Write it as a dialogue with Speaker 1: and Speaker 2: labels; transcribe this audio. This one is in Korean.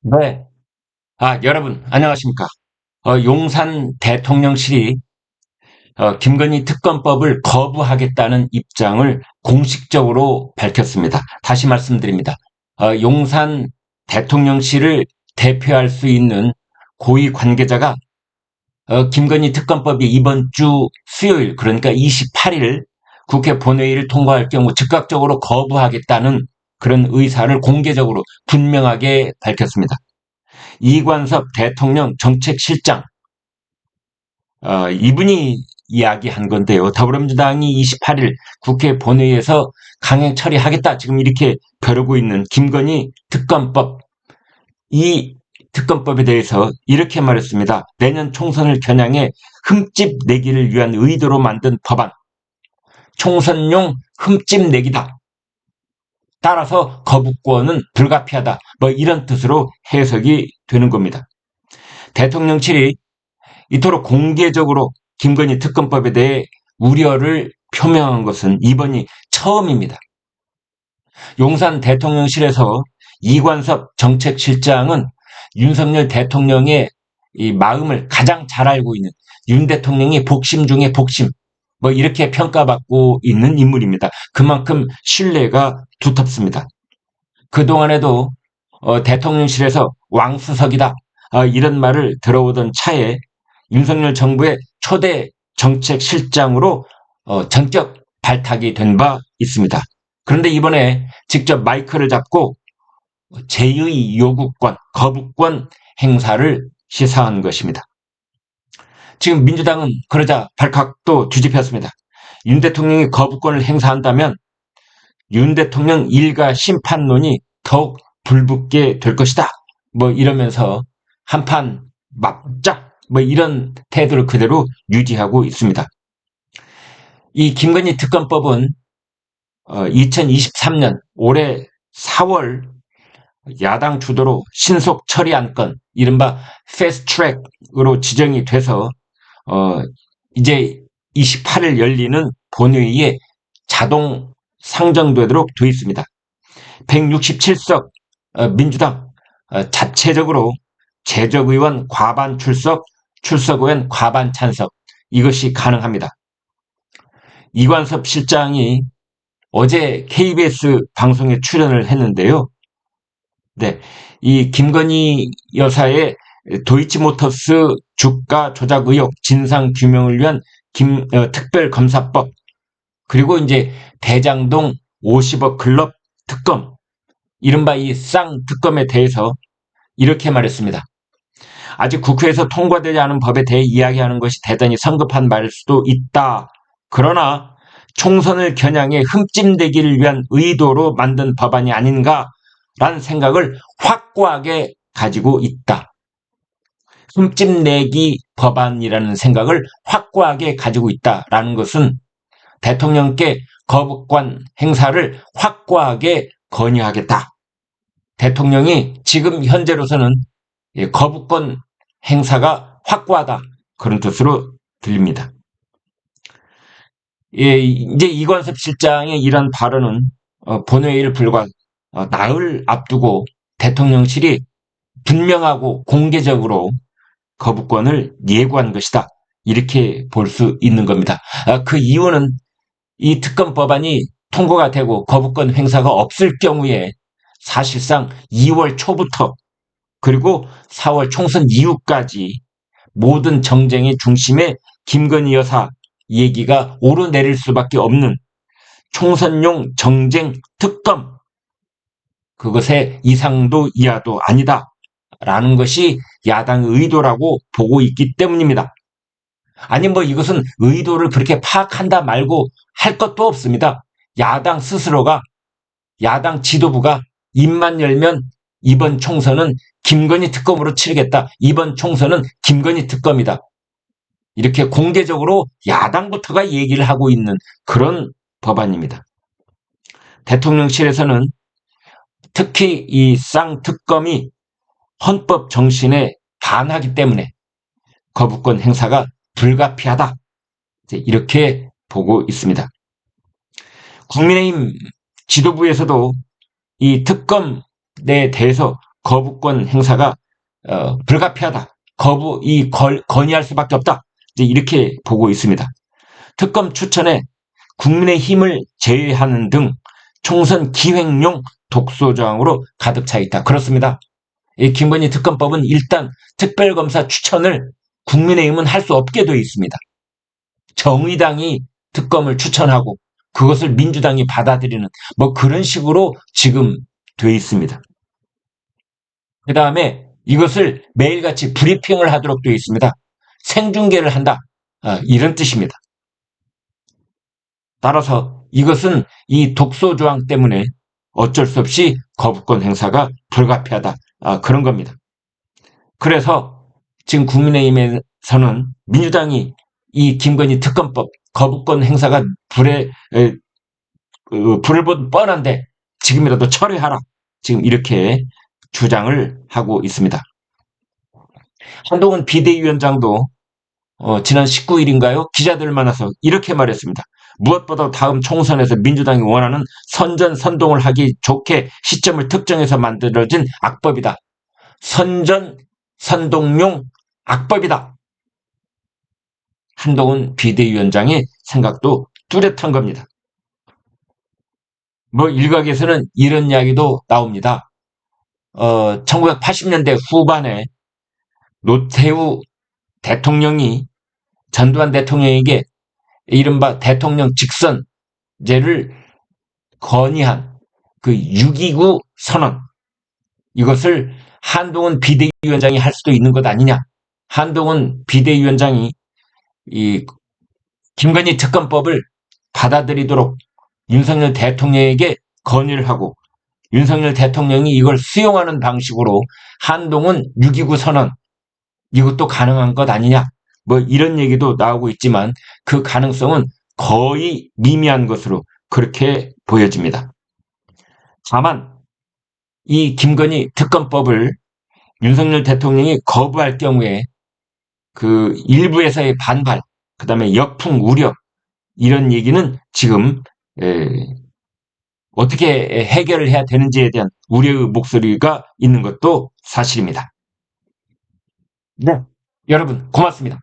Speaker 1: 네. 여러분, 안녕하십니까. 용산 대통령실이 김건희 특검법을 거부하겠다는 입장을 공식적으로 밝혔습니다. 다시 말씀드립니다. 용산 대통령실을 대표할 수 있는 고위 관계자가 김건희 특검법이 이번 주 수요일, 그러니까 28일 국회 본회의를 통과할 경우 즉각적으로 거부하겠다는 그런 의사를 공개적으로 분명하게 밝혔습니다. 이관섭 대통령 정책실장, 이분이 이야기한 건데요. 더불어민주당이 28일 국회 본회의에서 강행 처리하겠다, 지금 이렇게 벼르고 있는 김건희 특검법, 이 특검법에 대해서 이렇게 말했습니다. 내년 총선을 겨냥해 흠집 내기를 위한 의도로 만든 법안, 총선용 흠집 내기다. 따라서 거부권은 불가피하다. 뭐 이런 뜻으로 해석이 되는 겁니다. 대통령실이 이토록 공개적으로 김건희 특검법에 대해 우려를 표명한 것은 이번이 처음입니다. 용산 대통령실에서 이관섭 정책실장은 윤석열 대통령의 이 마음을 가장 잘 알고 있는, 윤 대통령이 복심 중에 복심, 뭐 이렇게 평가받고 있는 인물입니다. 그만큼 신뢰가 두텁습니다. 그동안에도 대통령실에서 왕수석이다, 이런 말을 들어오던 차에 윤석열 정부의 초대 정책실장으로 전격 발탁이 된 바 있습니다. 그런데 이번에 직접 마이크를 잡고 제의 요구권, 거부권 행사를 시사한 것입니다. 지금 민주당은 그러자 발칵도 뒤집혔습니다. 윤 대통령이 거부권을 행사한다면 윤 대통령 일가 심판론이 더욱 불붙게 될 것이다, 뭐 이러면서 한판 맞짝, 뭐 이런 태도를 그대로 유지하고 있습니다. 이 김건희 특검법은 2023년 올해 4월 야당 주도로 신속 처리 안건, 이른바 패스트트랙으로 지정이 돼서 이제 28일 열리는 본회의에 자동 상정되도록 되어 있습니다. 167석 민주당 자체적으로 재적의원 과반 출석, 출석의원 과반 찬석, 이것이 가능합니다. 이관섭 실장이 어제 KBS 방송에 출연을 했는데요. 네, 이 김건희 여사의 도이치모터스 주가 조작 의혹 진상 규명을 위한 특별검사법, 그리고 이제 대장동 50억 클럽 특검, 이른바 이 쌍특검에 대해서 이렇게 말했습니다. 아직 국회에서 통과되지 않은 법에 대해 이야기하는 것이 대단히 성급한 말일 수도 있다. 그러나 총선을 겨냥해 흠집내기를 위한 의도로 만든 법안이 아닌가라는 생각을 확고하게 가지고 있다. 흠집내기 법안이라는 생각을 확고하게 가지고 있다라는 것은 대통령께 거부권 행사를 확고하게 건의하겠다. 대통령이 지금 현재로서는 거부권 행사가 확고하다, 그런 뜻으로 들립니다. 이제 이관섭 실장의 이런 발언은 본회의를 불과 나흘 앞두고 대통령실이 분명하고 공개적으로 거부권을 예고한 것이다, 이렇게 볼 수 있는 겁니다. 그 이유는 이 특검 법안이 통과가 되고 거부권 행사가 없을 경우에 사실상 2월 초부터 그리고 4월 총선 이후까지 모든 정쟁의 중심에 김건희 여사 얘기가 오르내릴 수밖에 없는 총선용 정쟁 특검, 그것의 이상도 이하도 아니다라는 것이 야당의 의도라고 보고 있기 때문입니다. 아니 뭐 이것은 의도를 그렇게 파악한다 말고 할 것도 없습니다. 야당 스스로가, 야당 지도부가 입만 열면 이번 총선은 김건희 특검으로 치르겠다, 이번 총선은 김건희 특검이다, 이렇게 공개적으로 야당부터가 얘기를 하고 있는 그런 법안입니다. 대통령실에서는 특히 이 쌍특검이 헌법 정신에 반하기 때문에 거부권 행사가 불가피하다, 이렇게 보고 있습니다. 국민의힘 지도부에서도 이 특검에 대해서 거부권 행사가 불가피하다. 건의할 수밖에 없다. 이제 이렇게 보고 있습니다. 특검 추천에 국민의힘을 제외하는 등 총선 기획용 독소조항으로 가득 차 있다. 그렇습니다. 이 김건희 특검법은 일단 특별검사 추천을 국민의힘은 할 수 없게 되어 있습니다. 정의당이 특검을 추천하고 그것을 민주당이 받아들이는 뭐 그런 식으로 지금 되어 있습니다. 그 다음에 이것을 매일같이 브리핑을 하도록 되어 있습니다. 생중계를 한다. 이런 뜻입니다. 따라서 이것은 이 독소조항 때문에 어쩔 수 없이 거부권 행사가 불가피하다. 그런 겁니다. 그래서 지금 국민의힘에서는 민주당이 이 김건희 특검법 거부권 행사가 불을 보듯 뻔한데 지금이라도 철회하라. 지금 이렇게 주장을 하고 있습니다. 한동훈 비대위원장도 지난 19일인가요? 기자들을 만나서 이렇게 말했습니다. 무엇보다 다음 총선에서 민주당이 원하는 선전선동을 하기 좋게 시점을 특정해서 만들어진 악법이다. 선전선동용 악법이다. 한동훈 비대위원장의 생각도 뚜렷한 겁니다. 뭐 일각에서는 이런 이야기도 나옵니다. 1980년대 후반에 노태우 대통령이 전두환 대통령에게 이른바 대통령 직선제를 건의한 그 6.29 선언, 이것을 한동훈 비대위원장이 할 수도 있는 것 아니냐. 한동훈 비대위원장이 이 김건희 특검법을 받아들이도록 윤석열 대통령에게 건의를 하고 윤석열 대통령이 이걸 수용하는 방식으로 한동훈 6.29 선언, 이것도 가능한 것 아니냐. 뭐 이런 얘기도 나오고 있지만 그 가능성은 거의 미미한 것으로 그렇게 보여집니다. 다만 이 김건희 특검법을 윤석열 대통령이 거부할 경우에 그 일부에서의 반발, 그 다음에 역풍 우려, 이런 얘기는 지금 어떻게 해결을 해야 되는지에 대한 우려의 목소리가 있는 것도 사실입니다. 네, 여러분 고맙습니다.